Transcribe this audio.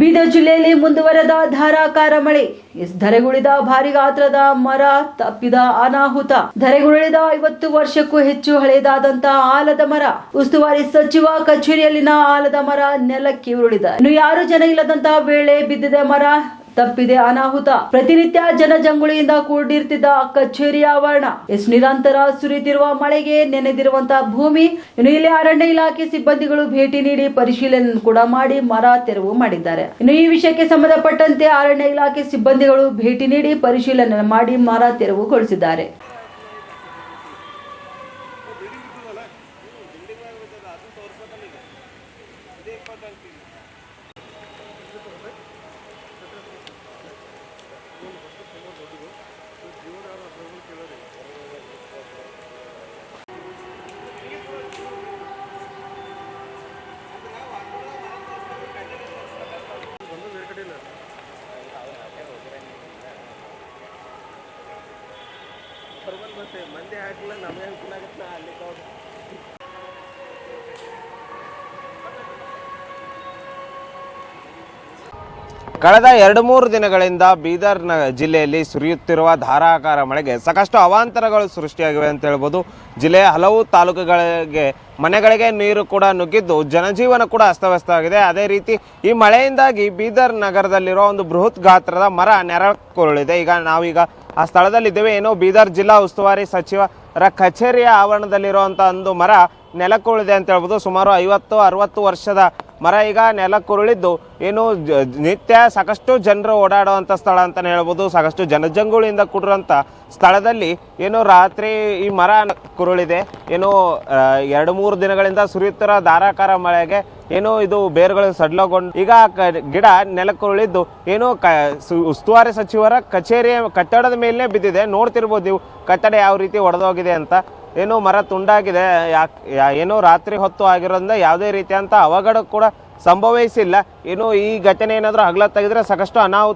ಬೀದರ್ ಜಿಲ್ಲೆಯಲ್ಲಿ ಮುಂದುವರೆದ ಧಾರಾಕಾರ ಮಳೆ, ಧರೆಗುಳಿದ ಭಾರಿ ಗಾತ್ರದ ಮರ, ತಪ್ಪಿದ ಅನಾಹುತ. ಧರೆಗುಳಿದ 50 ವರ್ಷಕ್ಕೂ ಹೆಚ್ಚು ಹಳೆಯದಾದಂತಹ ಆಲದ ಮರ. ಉಸ್ತುವಾರಿ ಸಚಿವ ಕಚೇರಿಯಲ್ಲಿನ ಆಲದ ಮರ ನೆಲಕ್ಕೆ ಉರುಳಿದ. ಇನ್ನು ಯಾರು ಜನ ಇಲ್ಲದಂತಹ ವೇಳೆ ಬಿದ್ದಿದೆ ಮರ, ತಪ್ಪಿದೆ ಅನಾಹುತ. ಪ್ರತಿನಿತ್ಯ ಜನಜಂಗುಳಿಯಿಂದ ಕೂಡಿರ್ತಿದ್ದ ಕಚೇರಿ ಆವರಣ. ನಿರಂತರ ಸುರಿತಿರುವ ಮಳೆಗೆ ನೆನೆದಿರುವಂತಹ ಭೂಮಿ. ಇನ್ನು ಇಲ್ಲಿ ಅರಣ್ಯ ಇಲಾಖೆ ಸಿಬ್ಬಂದಿಗಳು ಭೇಟಿ ನೀಡಿ ಪರಿಶೀಲನೆ ಕೂಡ ಮಾಡಿ ಮರ ತೆರವು ಮಾಡಿದ್ದಾರೆ. ಇನ್ನು ಈ ವಿಷಯಕ್ಕೆ ಸಂಬಂಧಪಟ್ಟಂತೆ ಅರಣ್ಯ ಇಲಾಖೆ ಸಿಬ್ಬಂದಿಗಳು ಭೇಟಿ ನೀಡಿ ಪರಿಶೀಲನೆ ಮಾಡಿ ಮರ ತೆರವುಗೊಳಿಸಿದ್ದಾರೆ. ಮಂದಿ ಹಾಕಿಲ್ಲ ನಮಗೆ ಅನುಕೂಲ ಆಗುತ್ತೆ ಅಲ್ಲಿ ಕಳೆದ 2-3 ದಿನಗಳಿಂದ ಬೀದರ್ ಜಿಲ್ಲೆಯಲ್ಲಿ ಸುರಿಯುತ್ತಿರುವ ಧಾರಾಕಾರ ಮಳೆಗೆ ಸಾಕಷ್ಟು ಅವಾಂತರಗಳು ಸೃಷ್ಟಿಯಾಗಿವೆ ಅಂತ ಹೇಳ್ಬೋದು. ಜಿಲ್ಲೆಯ ಹಲವು ತಾಲೂಕುಗಳಿಗೆ ಮನೆಗಳಿಗೆ ನೀರು ಕೂಡ ನುಗ್ಗಿದ್ದು ಜನಜೀವನ ಕೂಡ ಅಸ್ತವ್ಯಸ್ತವಾಗಿದೆ. ಅದೇ ರೀತಿ ಈ ಮಳೆಯಿಂದಾಗಿ ಬೀದರ್ ನಗರದಲ್ಲಿರುವ ಒಂದು ಬೃಹತ್ ಗಾತ್ರದ ಮರ ನೆರಕುರುಳಿದೆ. ನಾವೀಗ ಆ ಸ್ಥಳದಲ್ಲಿದ್ದೇವೆ. ಏನೋ ಬೀದರ್ ಜಿಲ್ಲಾ ಉಸ್ತುವಾರಿ ಸಚಿವರ ಕಚೇರಿಯ ಆವರಣದಲ್ಲಿರುವಂಥ ಒಂದು ಮರ ನೆಲಕ್ಕುರುಳಿದೆ ಅಂತ ಹೇಳ್ಬೋದು. ಸುಮಾರು 50-60 ವರ್ಷದ ಮರ ಈಗ ನೆಲಕ್ಕುರುಳಿದ್ದು ಏನು ನಿತ್ಯ ಸಾಕಷ್ಟು ಜನರು ಓಡಾಡುವಂಥ ಸ್ಥಳ ಅಂತಲೇ ಹೇಳ್ಬೋದು. ಸಾಕಷ್ಟು ಜನಜಂಗುಳಿಯಿಂದ ಕೂಡಿರುವಂಥ ಸ್ಥಳದಲ್ಲಿ ಏನು ರಾತ್ರಿ ಈ ಮರ ಕುರುಳಿದೆ. ಏನು 2-3 ದಿನಗಳಿಂದ ಸುರಿಯುತ್ತಿರೋ ಧಾರಾಕಾರ ಮಳೆಗೆ ಏನು ಇದು ಬೇರುಗಳು ಸಡ್ಲಗೊಂಡು ಈಗ ಗಿಡ ನೆಲಕ್ಕುರುಳಿದ್ದು ಏನು ಉಸ್ತುವಾರಿ ಸಚಿವರ ಕಚೇರಿಯ ಕಟ್ಟಡದ ಮೇಲೆ ಬಿದ್ದಿದೆ. ನೋಡ್ತಿರ್ಬೋದು ನೀವು ಕಟ್ಟಡ ಯಾವ ರೀತಿ ಒಡೆದೋಗಿದೆ ಅಂತ. ಏನು ಮರ ತುಂಡಾಗಿದೆ. ಏನು ರಾತ್ರಿ ಹೊತ್ತು ಆಗಿರೋದ್ರಿಂದ ಯಾವುದೇ ರೀತಿಯಂಥ ಅವಘಡ ಕೂಡ ಸಂಭವಿಸಿಲ್ಲ. ಏನು ಈ ಘಟನೆ ಏನಾದರೂ ಹಗಲತ್ತಾಗಿದ್ರೆ ಸಾಕಷ್ಟು ಅನಾಹುತ